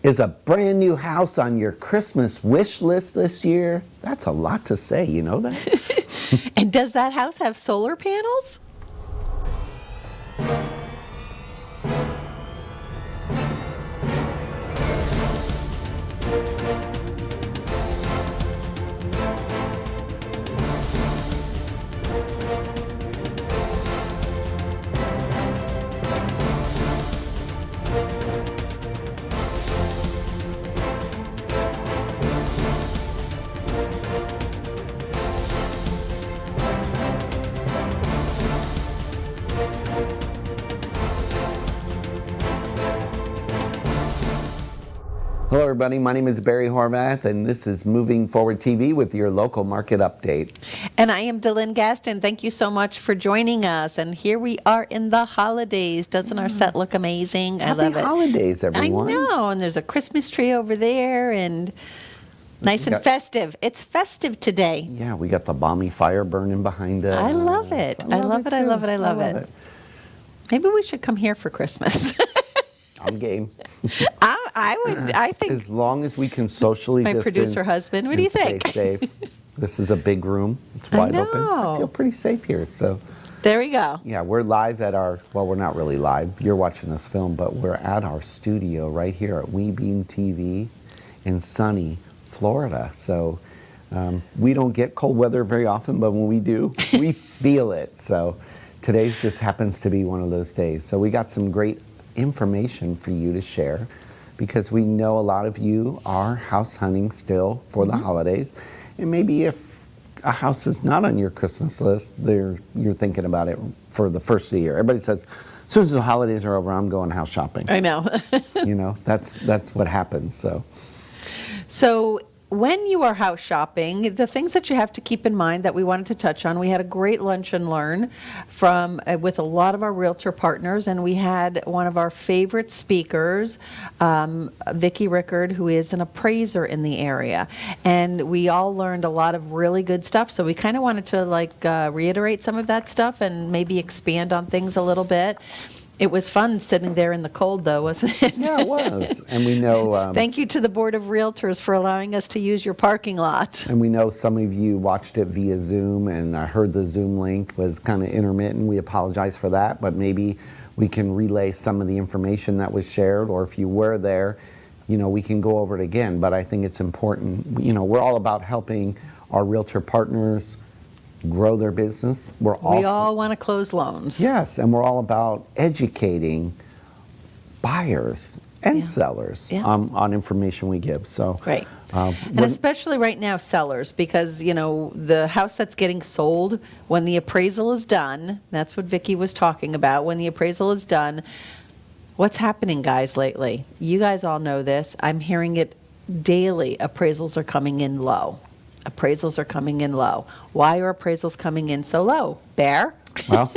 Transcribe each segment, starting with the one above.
Is a brand new house on your Christmas wish list this year? That's a lot to say, you know that? And does that house have solar panels? Hello everybody, my name is Barry Horvath and this is Moving Forward TV with your local market update. And I am Dylan Gaston. Thank you so much for joining us. And here we are in the holidays. Doesn't our set look amazing? I love it. Happy holidays, everyone. I know, and there's a Christmas tree over there and nice and festive. It's festive today. Yeah, we got the balmy fire burning behind us. I love it. I love it. Maybe we should come here for Christmas. I'm game. I think. As long as we can socially my distance. Producer husband, what do you think? Stay safe. This is a big room. It's wide open. I feel pretty safe here. So there we go. Yeah, we're live at our, well, we're not really live. You're watching us film, but we're at our studio right here at WeBeam TV in sunny Florida. So we don't get cold weather very often, but when we do, we feel it. So today's just happens to be one of those days. So we got some great information for you to share because we know a lot of you are house hunting still for the holidays, and maybe if a house is not on your Christmas list, you're thinking about it for the first of the year. Everybody says, as soon as the holidays are over, I'm going house shopping. I know. You know, that's what happens. So when you are house shopping, the things that you have to keep in mind that we wanted to touch on, we had a great lunch and learn with a lot of our realtor partners, and we had one of our favorite speakers, Vicki Rickard, who is an appraiser in the area, and we all learned a lot of really good stuff. So we kind of wanted to reiterate some of that stuff and maybe expand on things a little bit. It was fun sitting there in the cold, though, wasn't it? Yeah, it was. And we know... Thank you to the Board of Realtors for allowing us to use your parking lot. And we know some of you watched it via Zoom, and I heard the Zoom link was kind of intermittent. We apologize for that, but maybe we can relay some of the information that was shared, or if you were there, you know, we can go over it again. But I think it's important. You know, we're all about helping our realtor partners grow their business. We all want to close loans. Yes, and we're all about educating buyers and sellers on information we give. So right, and especially right now, sellers, because you know the house that's getting sold, when the appraisal is done, that's what Vicki was talking about. When the appraisal is done, what's happening, guys? Lately, you guys all know this. I'm hearing it daily. Appraisals are coming in low. Appraisals are coming in low. Why are appraisals coming in so low? Bear? Well,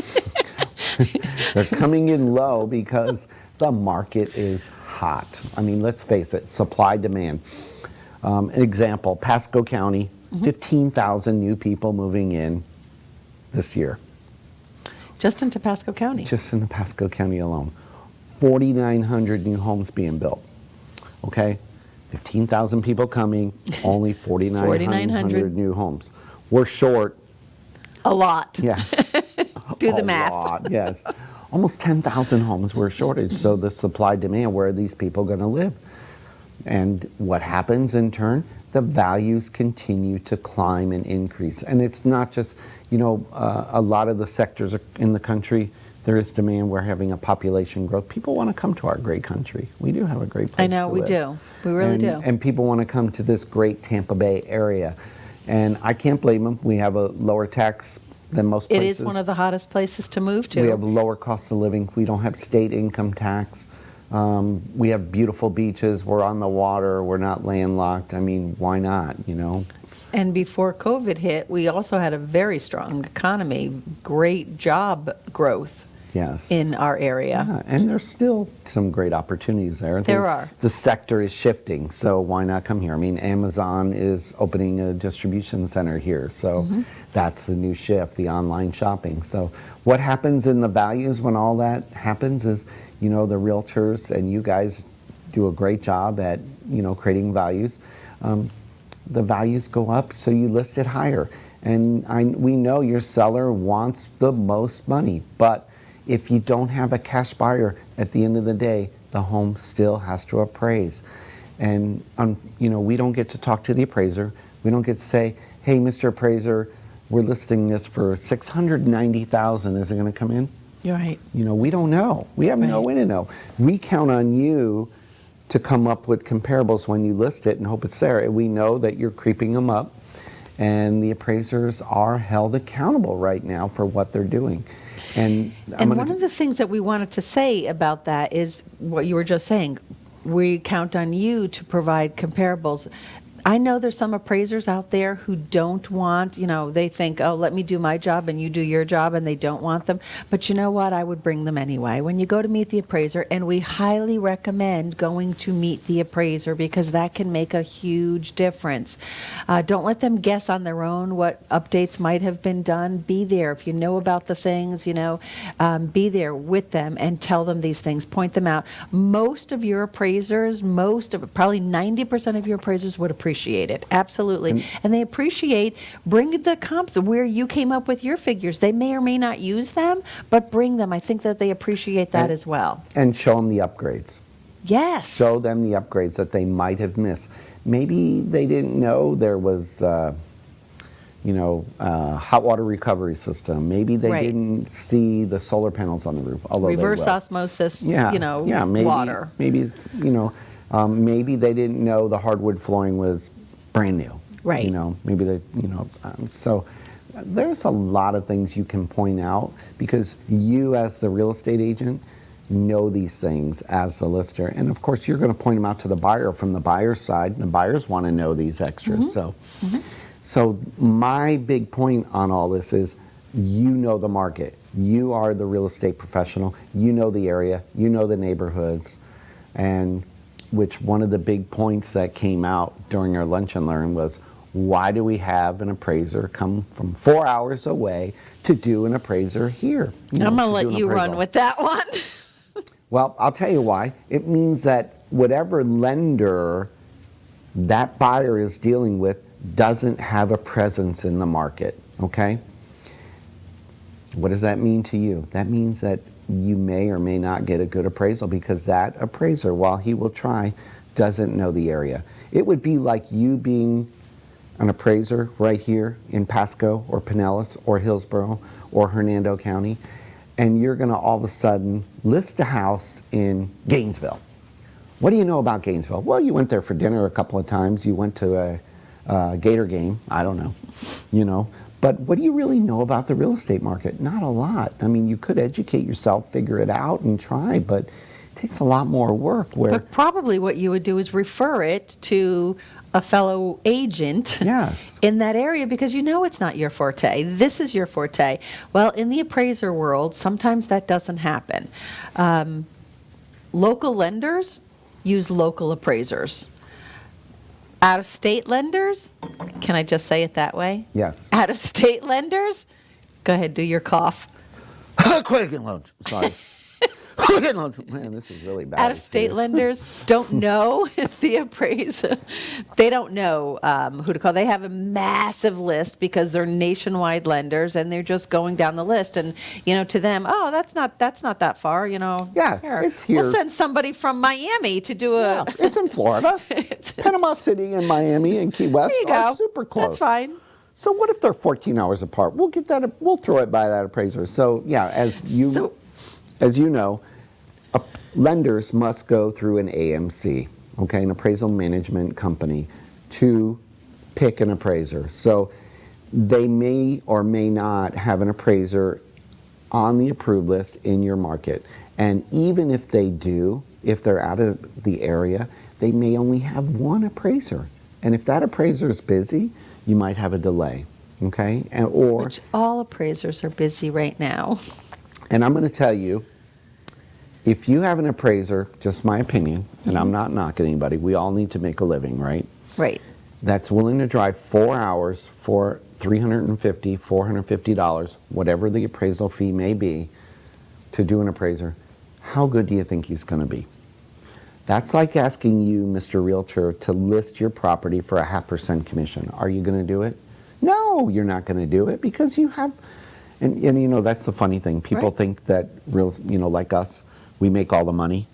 they're coming in low because the market is hot. I mean, let's face it, supply demand. An example, Pasco County, 15,000 new people moving in this year. Just into Pasco County? Just in Pasco County alone. 4,900 new homes being built. Okay? 15,000 people coming, only 4,900 new homes. We're short. A lot. Yeah. Do the math. A lot, yes. Almost 10,000 homes we're shortage. So the supply demand, where are these people going to live? And what happens in turn? The values continue to climb and increase. And it's not just, you know, a lot of the sectors in the country, there is demand. We're having a population growth. People want to come to our great country. We do have a great place to live. I know, we do. We really do. And people want to come to this great Tampa Bay area. And I can't blame them. We have a lower tax than most places. It is one of the hottest places to move to. We have lower cost of living. We don't have state income tax. We have beautiful beaches. We're on the water. We're not landlocked. I mean, why not, you know? And before COVID hit, we also had a very strong economy, great job growth. Yes. In our area. Yeah, and there's still some great opportunities there. There are. The sector is shifting, so why not come here? I mean, Amazon is opening a distribution center here, so that's a new shift, the online shopping. So what happens in the values when all that happens is, you know, the realtors and you guys do a great job at, creating values. The values go up, so you list it higher. And we know your seller wants the most money, but if you don't have a cash buyer, at the end of the day, the home still has to appraise. And we don't get to talk to the appraiser. We don't get to say, "Hey, Mr. Appraiser, we're listing this for $690,000. Is it going to come in?" You're right. We don't know. We have no way to know. We count on you to come up with comparables when you list it and hope it's there. And we know that you're creeping them up, and the appraisers are held accountable right now for what they're doing. And one of the things that we wanted to say about that is what you were just saying. We count on you to provide comparables. I know there's some appraisers out there who don't want, they think, oh, let me do my job and you do your job, and they don't want them. But you know what? I would bring them anyway. When you go to meet the appraiser, and we highly recommend going to meet the appraiser because that can make a huge difference. Don't let them guess on their own what updates might have been done. Be there. If you know about the things, be there with them and tell them these things. Point them out. Most of your appraisers, probably 90% of your appraisers would appreciate it. Absolutely. And they appreciate, bring the comps where you came up with your figures. They may or may not use them, but bring them. I think that they appreciate that as well. And show them the upgrades. Yes. Show them the upgrades that they might have missed. Maybe they didn't know there was, hot water recovery system. Maybe they didn't see the solar panels on the roof. Reverse osmosis, water. Maybe it's, maybe they didn't know the hardwood flooring was brand new. Right. Maybe they, so there's a lot of things you can point out because you as the real estate agent know these things as the lister. And of course, you're going to point them out to the buyer from the buyer's side. And the buyers want to know these extras. So my big point on all this is you know the market. You are the real estate professional. You know the area. You know the neighborhoods. And which one of the big points that came out during our lunch and learn was, why do we have an appraiser come from 4 hours away to do an appraiser here? I'm going to let you run with that one. Well, I'll tell you why. It means that whatever lender that buyer is dealing with doesn't have a presence in the market, okay? What does that mean to you? That means that you may or may not get a good appraisal because that appraiser, while he will try, doesn't know the area. It would be like you being an appraiser right here in Pasco or Pinellas or Hillsborough or Hernando County, and you're going to all of a sudden list a house in Gainesville. What do you know about Gainesville? Well, you went there for dinner a couple of times. You went to a Gator game. I don't know, But what do you really know about the real estate market? Not a lot. I mean, you could educate yourself, figure it out, and try, but it takes a lot more work. But probably what you would do is refer it to a fellow agent in that area because it's not your forte. This is your forte. Well, in the appraiser world, sometimes that doesn't happen. Local lenders use local appraisers. Out-of-state lenders, can I just say it that way? Yes. Out-of-state lenders, go ahead, do your cough. Quicken loans, sorry. Quicken loans. Man, this is really bad. Out-of-state lenders don't know the appraiser. They don't know who to call. They have a massive list because they're nationwide lenders, and they're just going down the list. And to them, oh, that's not that far. Yeah, it's here. We'll send somebody from Miami to do a. Yeah, it's in Florida. Panama City and Miami and Key West are super close. That's fine. So what if they're 14 hours apart? We'll get that. We'll throw it by that appraiser. So yeah, as you know, lenders must go through an AMC, okay, an appraisal management company, to pick an appraiser. So they may or may not have an appraiser on the approved list in your market. And even if they do, if they're out of the area, they may only have one appraiser. And if that appraiser is busy, you might have a delay, okay? Which all appraisers are busy right now. And I'm going to tell you, if you have an appraiser, just my opinion, and I'm not knocking anybody, we all need to make a living, right? Right. That's willing to drive 4 hours for $350, $450, whatever the appraisal fee may be, to do an appraiser, how good do you think he's going to be? That's like asking you, Mr. Realtor, to list your property for a 0.5% commission. Are you going to do it? No, you're not going to do it because you have, and you know, that's the funny thing. People Right. think that like us, we make all the money.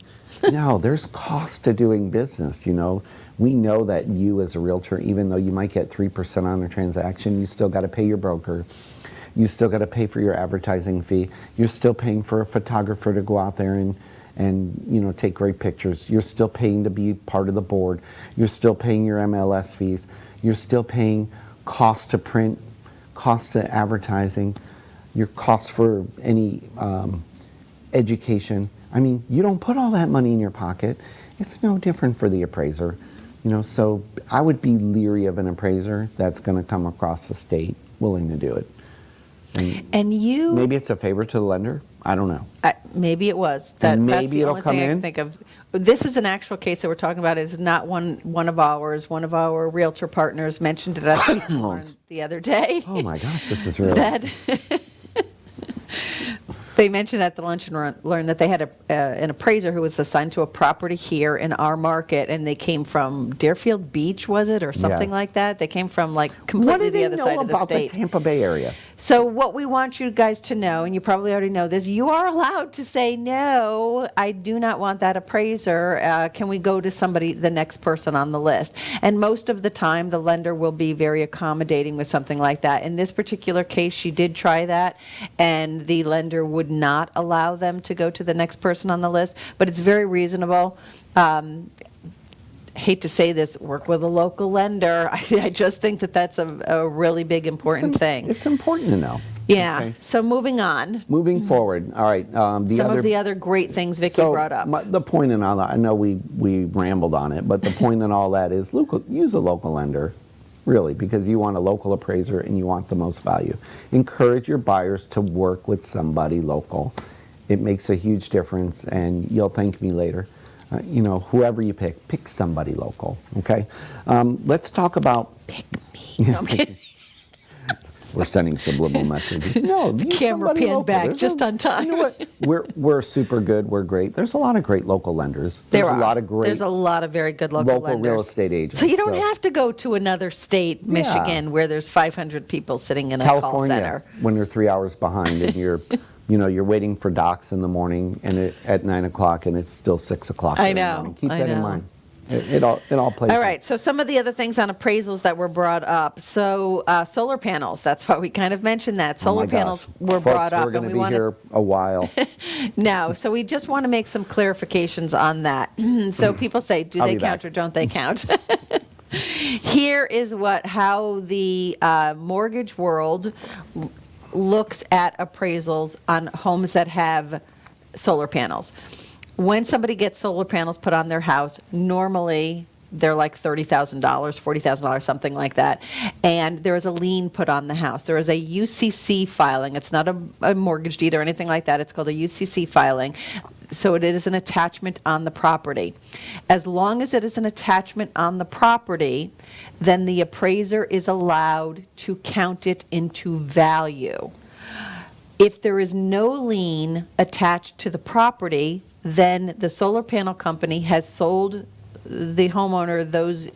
No, there's cost to doing business, you know. We know that you as a realtor, even though you might get 3% on a transaction, you still got to pay your broker. You still got to pay for your advertising fee. You're still paying for a photographer to go out there and you know, take great pictures. You're still paying to be part of the board. You're still paying your MLS fees. You're still paying cost to print, cost to advertising, your cost for any education. I mean, you don't put all that money in your pocket. It's no different for the appraiser. You know, so I would be leery of an appraiser that's going to come across the state willing to do it. And you Maybe it's a favor to the lender. I don't know. maybe it was. And That's maybe the it'll only come thing I in. can think of. This is an actual case that we're talking about. It's not one of ours. One of our realtor partners mentioned it the other day. Oh my gosh, this is real. That they mentioned at the lunch and learn that they had an appraiser who was assigned to a property here in our market, and they came from Deerfield Beach, was it, or something Yes. like that? They came from like What completely do the they other know side of the about the state. Tampa Bay area? So what we want you guys to know, and you probably already know this, you are allowed to say, no, I do not want that appraiser. Can we go to somebody, the next person on the list? And most of the time, the lender will be very accommodating with something like that. In this particular case, she did try that, and the lender would not allow them to go to the next person on the list, but it's very reasonable. Hate to say this, work with a local lender. I just think that that's a really big, important thing. It's important to know. Yeah. Okay. So moving on, Moving forward. All right. some of the other great things Vicki brought up. The point in all that, I know we rambled on it, but the point in all that is use a local lender, really, because you want a local appraiser and you want the most value. Encourage your buyers to work with somebody local. It makes a huge difference, and you'll thank me later. You know, whoever you pick somebody local, okay? Let's talk about... Pick me. No, I'm kidding. We're sending subliminal messages. No, use Camera somebody panned local. back There's just on time. You know what? We're super good. We're great. There's a lot of great local lenders. There's There's a lot of very good local lenders. real estate agents. So you don't have to go to another state, Michigan, where there's 500 people sitting in a call center. California, when you're 3 hours behind and you're, you know, you're waiting for docs in the morning and at 9 o'clock and it's still 6 o'clock. I in the know, morning. Keep I that in know. mind. It all plays. All in. right, so some of the other things on appraisals that were brought up. So solar panels, that's why we kind of mentioned that. Oh my Solar gosh. panels were Folks, brought up. We're going and to we be here a while. No, so we just want to make some clarifications on that. So people say, do I'll they be count back. or don't they count? Here is how the mortgage world looks at appraisals on homes that have solar panels. When somebody gets solar panels put on their house, normally they're like $30,000, $40,000, something like that. And there is a lien put on the house. There is a UCC filing. It's not a mortgage deed or anything like that. It's called a UCC filing. So it is an attachment on the property. As long as it is an attachment on the property, then the appraiser is allowed to count it into value. If there is no lien attached to the property, then the solar panel company has sold the homeowner those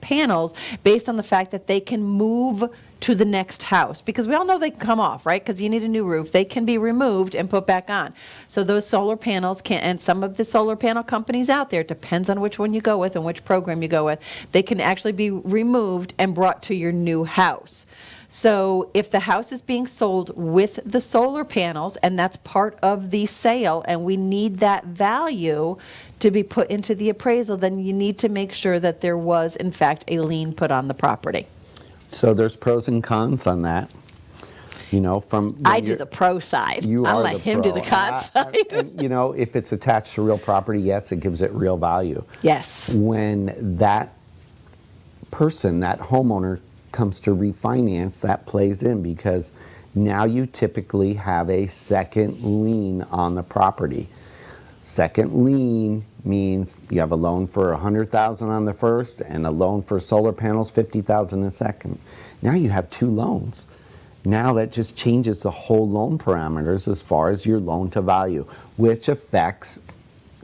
panels based on the fact that they can move to the next house. Because we all know they can come off, right? Because you need a new roof. They can be removed and put back on. So those solar panels can, and some of the solar panel companies out there, it depends on which one you go with and which program you go with, they can actually be removed and brought to your new house. So if the house is being sold with the solar panels, and that's part of the sale, and we need that value to be put into the appraisal, then you need to make sure that there was, in fact, a lien put on the property. So there's pros and cons on that. You know, I do the pro side. I'll let him do the con side. And, you know, if it's attached to real property, yes, it gives it real value. Yes. When that person, that homeowner, comes to refinance, that plays in because now you typically have a second lien on the property. Second lien means you have a loan for $100,000 on the first and a loan for solar panels $50,000 in the second. Now you have two loans. Now that just changes the whole loan parameters as far as your loan to value, which affects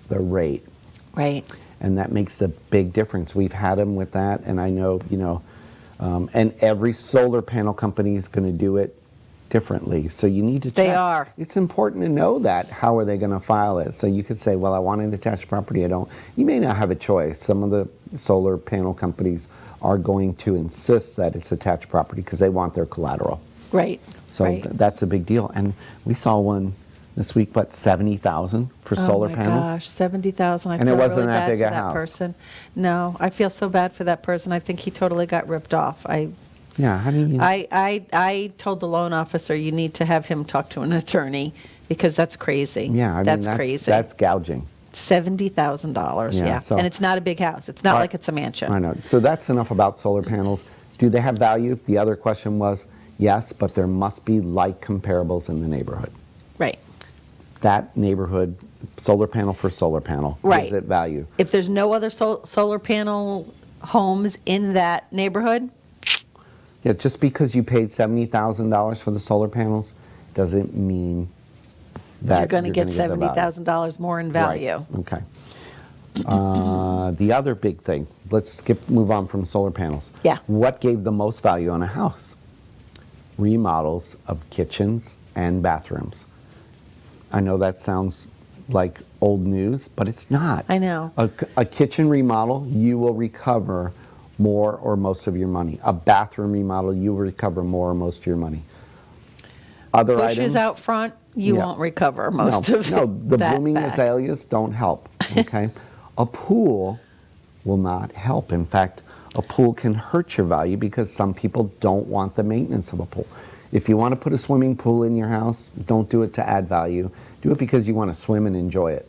the rate. Right. and that makes a big difference. We've had them with that, and I know, and every solar panel company is going to do it differently. So you need to check. They are. It's important to know that. How are they going to file it? So you could say, well, I want an attached property. I don't. You may not have a choice. Some of the solar panel companies are going to insist that it's attached property because they want their collateral. Right. So right. That's a big deal. And we saw one this week, what, 70,000 for solar panels? Oh my gosh, 70,000. I And it feel wasn't really that bad big for a that house. person. No, I feel so bad for that person. I think he totally got ripped off. Yeah, how do you? I told the loan officer you need to have him talk to an attorney because that's crazy. Yeah, I mean, that's crazy. That's gouging. $70,000. Yeah, Yeah, so- and it's not a big house. It's not like it's a mansion. I know. So that's enough about solar panels. Do they have value? The other question was yes, but there must be like comparables in the neighborhood. Right. That neighborhood, solar panel for solar panel, Right. gives it value. If there's no other solar panel homes in that neighborhood, Yeah, just because you paid $70,000 for the solar panels doesn't mean that you're going to get the value. $70,000 more in value. Right. Okay. The other big thing, let's move on from solar panels. Yeah. What gave the most value on a house? Remodels of kitchens and bathrooms. I know that sounds like old news, but it's not. I know. A kitchen remodel, you will recover more or most of your money. A bathroom remodel, you will recover more or most of your money. Other Bushes items out front, you Yeah. won't recover most no, of no, the that blooming back. azaleas don't help. Okay, a pool will not help. In fact, a pool can hurt your value because some people don't want the maintenance of a pool. If you want to put a swimming pool in your house, don't do it to add value. Do it because you want to swim and enjoy it.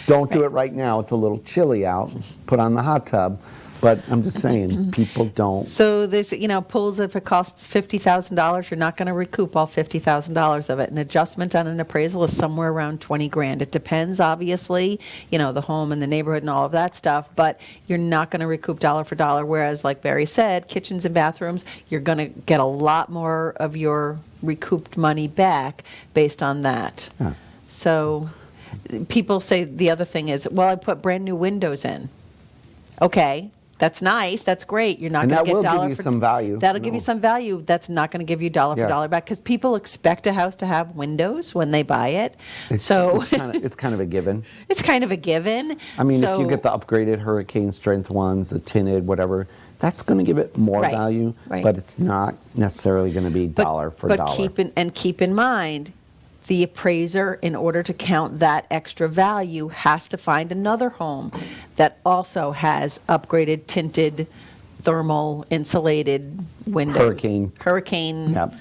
Don't do it right now. It's a little chilly out. Put on the hot tub. But I'm just saying, people don't. So this, pools, if it costs $50,000, you're not going to recoup all $50,000 of it. An adjustment on an appraisal is somewhere around 20 grand. It depends, obviously, the home and the neighborhood and all of that stuff, but you're not going to recoup dollar for dollar. Whereas, like Barry said, kitchens and bathrooms, you're going to get a lot more of your recouped money back based on that. Yes. So people say the other thing is, well, I put brand new windows in. Okay. That's nice. That's great. You're not And going to that get will dollar give you for some value. That'll give you some value. That's not going to give you dollar for Yeah. dollar back because people expect a house to have windows when they buy it. It's kind of a given. It's kind of a given. I mean, if you So- get the upgraded hurricane strength ones, the tinted, whatever, that's going to give it more Right, value, right. but it's not necessarily going to be dollar for dollar. Keep in mind, the appraiser, in order to count that extra value, has to find another home that also has upgraded, tinted, thermal, insulated windows. Hurricane. Yep.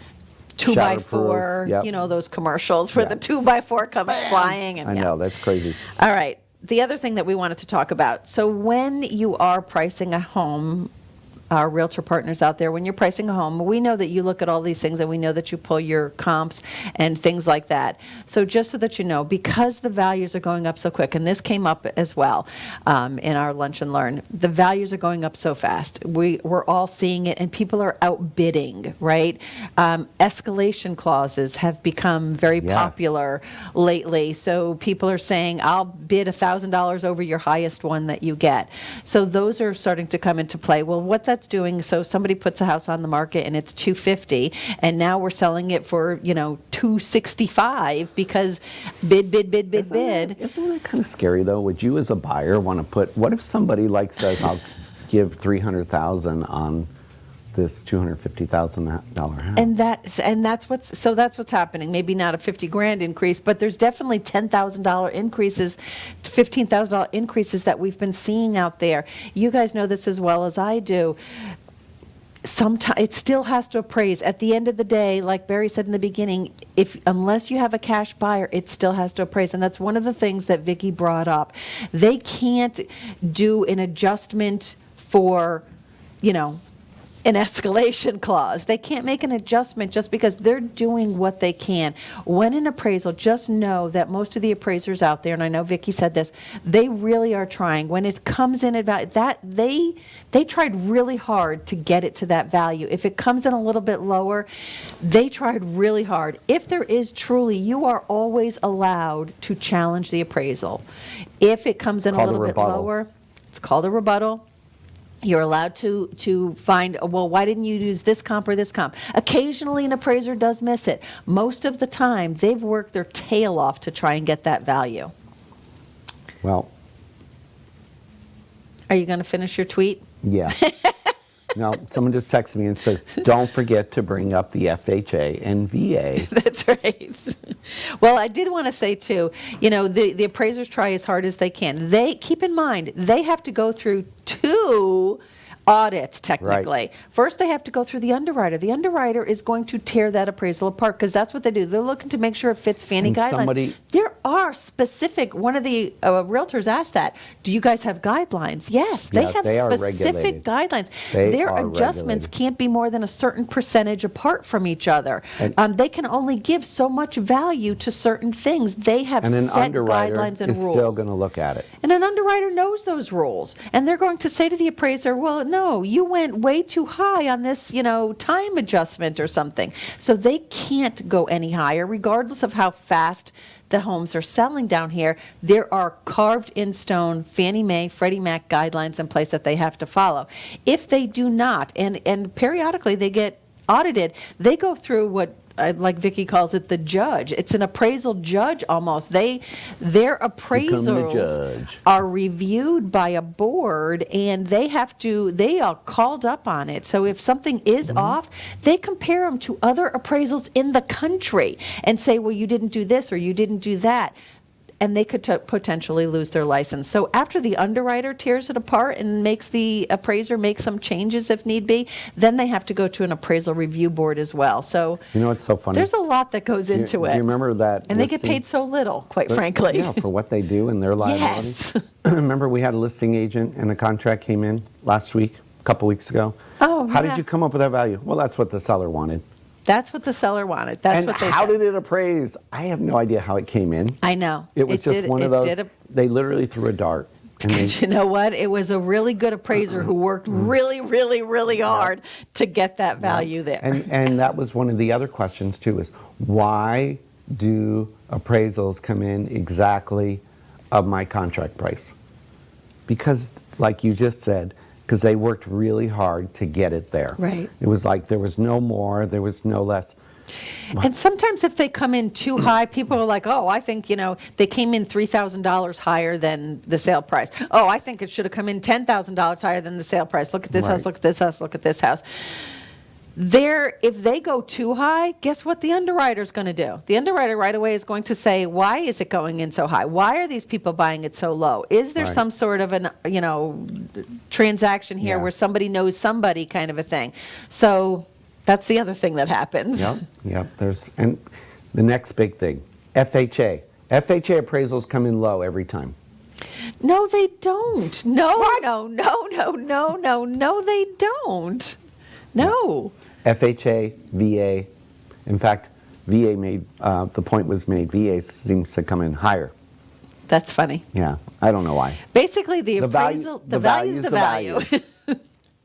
2x4, Shatterproof, yep. those commercials where Yeah. the 2x4 comes flying. And I know, that's crazy. All right. The other thing that we wanted to talk about. So when you are pricing a home, our realtor partners out there, when you're pricing a home, we know that you look at all these things and we know that you pull your comps and things like that. So just so that you know, because the values are going up so quick, and this came up as well in our Lunch and Learn, the values are going up so fast. We're all seeing it and people are outbidding, right? Escalation clauses have become very Yes. popular lately. So people are saying, I'll bid $1,000 over your highest one that you get. So those are starting to come into play. Well, what that's doing, so somebody puts a house on the market and it's $250, and now we're selling it for, $265 because bid. Isn't that kind of scary, though? Would you, as a buyer, want to what if somebody says, I'll give $300,000 on this $250,000 house? And that's what's happening. Maybe not a 50 grand increase, but there's definitely $10,000 increases, $15,000 increases that we've been seeing out there. You guys know this as well as I do. Sometimes it still has to appraise. At the end of the day, like Barry said in the beginning, unless you have a cash buyer, it still has to appraise. And that's one of the things that Vicki brought up. They can't do an adjustment for, an escalation clause. They can't make an adjustment just because they're doing what they can. When an appraisal, just know that most of the appraisers out there, and I know Vicki said this, they really are trying. When it comes in at value, that they tried really hard to get it to that value. If it comes in a little bit lower, they tried really hard. If there is truly, you are always allowed to challenge the appraisal. If it comes in a Called a little bit rebuttal. lower, It's called a rebuttal. You're allowed to find, well, why didn't you use this comp or this comp? Occasionally an appraiser does miss it. Most of the time, they've worked their tail off to try and get that value. Well, are you going to finish your tweet? yeah. No, someone just texted me and says, don't forget to bring up the FHA and VA. That's right. Well, I did want to say, too, the appraisers try as hard as they can. Keep in mind, they have to go through 2 audits, technically. Right. First, they have to go through the underwriter. The underwriter is going to tear that appraisal apart because that's what they do. They're looking to make sure it fits Fannie guidelines. There are specific, one of the realtors asked that, do you guys have guidelines? Yes, they have specific guidelines. Their adjustments can't be more than a certain percentage apart from each other. They can only give so much value to certain things. They have set guidelines and rules. And an underwriter is still going to look at it. And an underwriter knows those rules. And they're going to say to the appraiser, well, no, you went way too high on this, time adjustment or something. So they can't go any higher, regardless of how fast the homes are selling down here. There are carved in stone Fannie Mae, Freddie Mac guidelines in place that they have to follow. If they do not, and periodically they get audited, they go through what, like Vicki calls it, the judge. It's an appraisal judge almost. Their appraisals are reviewed by a board, and they are called up on it. So if something is off, they compare them to other appraisals in the country and say, well, you didn't do this or you didn't do that. And they could potentially lose their license. So after the underwriter tears it apart and makes the appraiser make some changes if need be, then they have to go to an appraisal review board as well. So it's so funny. There's a lot that goes into it. Do you remember that? And they get paid so little, quite frankly. Yeah, for what they do and their liability. Yes. Remember we had a listing agent and a contract came in last week, a couple weeks ago. Oh, How did you come up with that value? Well, that's what the seller wanted. That's what the seller wanted. That's what they said. How did it appraise? I have no idea how it came in. I know. It was just one of those. They literally threw a dart. Because you know what? It was a really good appraiser who worked really, really, really hard to get that value there. And that was one of the other questions too, is why do appraisals come in exactly of my contract price? Because like you just said, because they worked really hard to get it there. Right. It was like there was no more, there was no less. And sometimes if they come in too high, people are like, oh, I think, they came in $3,000 higher than the sale price. Oh, I think it should have come in $10,000 higher than the sale price. Look at this house, look at this house, look at this house. If they go too high, guess what the underwriter's going to do? The underwriter right away is going to say, why is it going in so high? Why are these people buying it so low? Is there some sort of an, transaction here where somebody knows somebody kind of a thing? So that's the other thing that happens. Yep. And the next big thing, FHA. FHA appraisals come in low every time. No, they don't. No, they don't. No. FHA, VA. In fact, VA the point was made, VA seems to come in higher. That's funny. Yeah, I don't know why. Basically, the appraisal, the value is the value.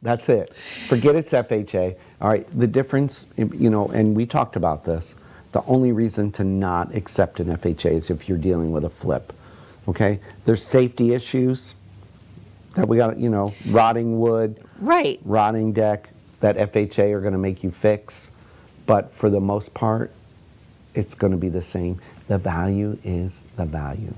That's it. Forget it's FHA. All right, the difference, and we talked about this, the only reason to not accept an FHA is if you're dealing with a flip, okay? There's safety issues that we got, rotting wood, rotting deck, that FHA are going to make you fix, but for the most part, it's going to be the same. The value is the value.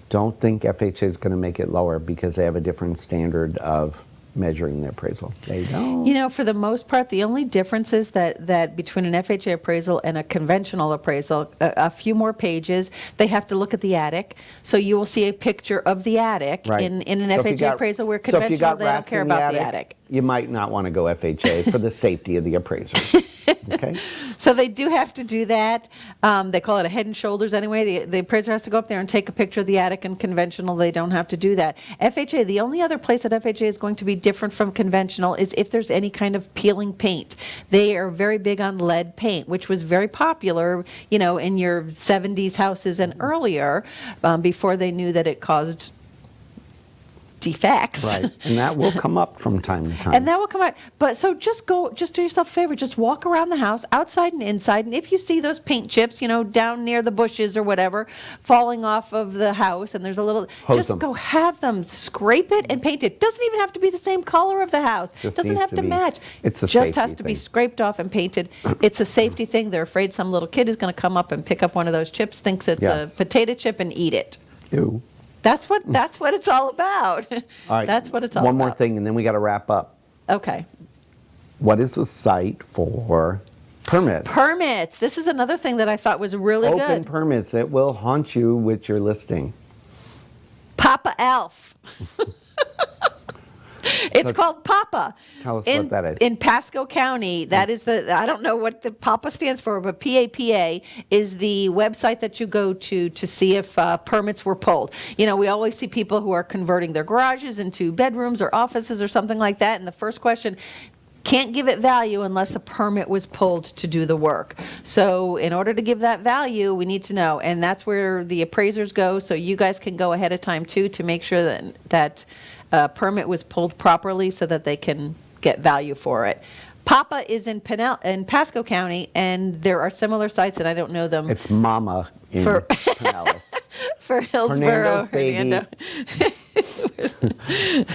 Don't think FHA is going to make it lower because they have a different standard of measuring the appraisal. They don't. For the most part, the only difference is that between an FHA appraisal and a conventional appraisal, a few more pages, they have to look at the attic. So you will see a picture of the attic in an FHA appraisal, where conventional, they don't care about the attic. You might not want to go FHA for the safety of the appraiser. Okay? So they do have to do that. They call it a head and shoulders anyway. The appraiser has to go up there and take a picture of the attic, and conventional, they don't have to do that. FHA, the only other place that FHA is going to be different from conventional is if there's any kind of peeling paint. They are very big on lead paint, which was very popular, in your 70s houses and earlier, before they knew that it caused defects. Right, and that will come up from time to time. And that will come out. But so just do yourself a favor. Just walk around the house, outside and inside. And if you see those paint chips, down near the bushes or whatever, falling off of the house, and there's a little, Hose just them. go have them scrape it and paint it. Doesn't even have to be the same color of the house. Just Doesn't needs have to to be- match. it's a just has safety to be thing. scraped off and painted. It's a safety thing. They're afraid some little kid is going to come up and pick up one of those chips, thinks it's Yes. a potato chip, and eat it. Ew. That's what it's all about. All right. That's what it's all One about. more thing, and then we got to wrap up. Okay. What is the site for permits? Permits. This is another thing that I thought was really Open good. permits. It will haunt you with your listing. Papa Elf. It's So- called Papa. Tell us what that is. In Pasco County, that is I don't know what the Papa stands for, but PAPA is the website that you go to see if permits were pulled. We always see people who are converting their garages into bedrooms or offices or something like that, and the first question, can't give it value unless a permit was pulled to do the work. So in order to give that value, we need to know, and that's where the appraisers go, so you guys can go ahead of time too to make sure that permit was pulled properly so that they can get value for it. Papa is in Pasco County, and there are similar sites, and I don't know them It's Mama in For- Pinellas. for Hillsborough. Hernando's baby. Hernando.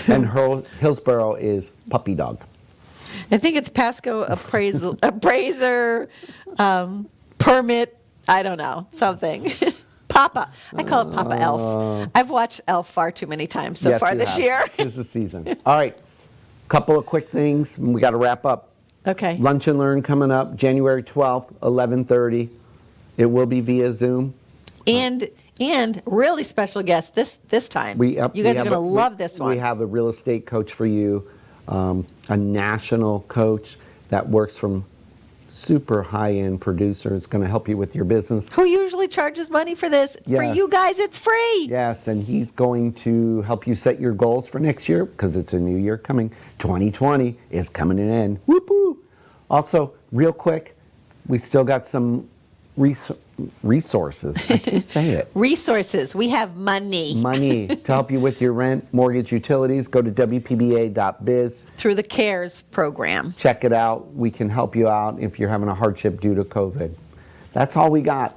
And Hillsborough is Puppy Dog. I think it's Pasco appraiser, permit, I don't know, something. Papa. I call it Papa Elf. I've watched Elf far too many times so Yes, far you this have. year. 'Tis the season. All right. Couple of quick things. And we got to wrap up. Okay. Lunch and Learn coming up January 12th, 11:30. It will be via Zoom. And really special guest this time. You guys are going to love this one. We have a real estate coach for you, a national coach that works from super high-end producers, going to help you with your business. Who usually charges money for this? For Yes. you guys, it's free. Yes, and he's going to help you set your goals for next year because it's a new year coming. 2020 is coming in. Whoop-woo. Also, real quick, we still got some resources. I can't say it. Resources. We have money. Money to help you with your rent, mortgage, utilities. Go to WPBA.biz. Through the CARES program. Check it out. We can help you out if you're having a hardship due to COVID. That's all we got.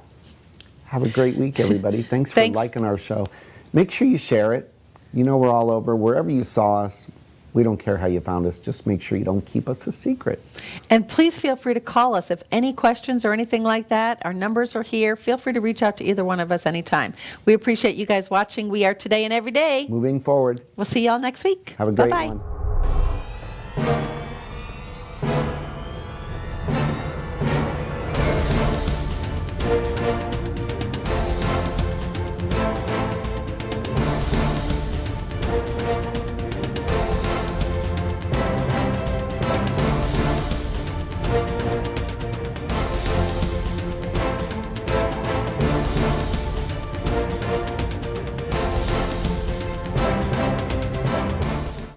Have a great week, everybody. Thanks for Thanks. liking our show. Make sure you share it. We're all over. Wherever you saw us, we don't care how you found us. Just make sure you don't keep us a secret. And please feel free to call us if any questions or anything like that. Our numbers are here. Feel free to reach out to either one of us anytime. We appreciate you guys watching. We are Today and Every Day. Moving forward, We'll see y'all next week. have a great Bye-bye. one.